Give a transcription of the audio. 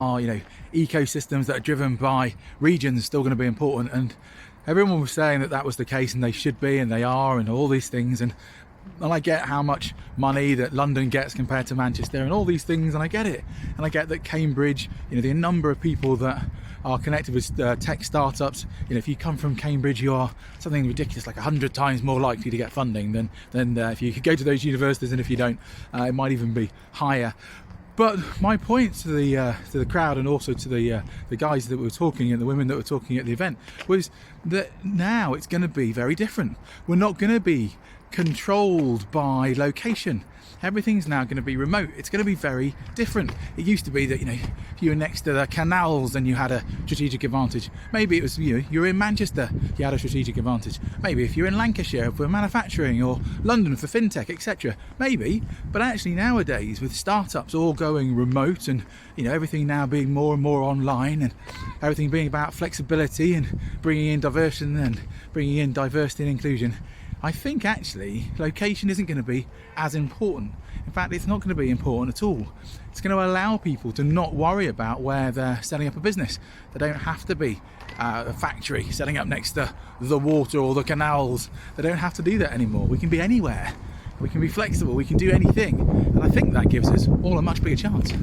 are, ecosystems that are driven by regions still going to be important? And everyone was saying that that was the case, and they should be, and they are, and all these things. And I get how much money that London gets compared to Manchester and all these things, and I get it. And I get that Cambridge, the number of people that are connected with tech startups, if you come from Cambridge, you are something ridiculous, like 100 times more likely to get funding than if you could go to those universities, and if you don't, it might even be higher. But my point to the crowd, and also to the guys that were talking and the women that were talking at the event, was that now it's going to be very different. We're not going to be controlled by location. Everything's now going to be remote. It's going to be very different. It used to be that if you were next to the canals, then you had a strategic advantage. Maybe it was you're in Manchester, you had a strategic advantage. Maybe if you're in Lancashire for manufacturing, or London for fintech, etc. Maybe. But actually nowadays, with startups all going remote, and everything now being more and more online, and everything being about flexibility and bringing in diversion and bringing in diversity and inclusion, I think actually location isn't going to be as important. In fact, it's not going to be important at all. It's going to allow people to not worry about where they're setting up a business. They don't have to be a factory setting up next to the water or the canals. They don't have to do that anymore. We can be anywhere. We can be flexible. We can do anything. And I think that gives us all a much bigger chance.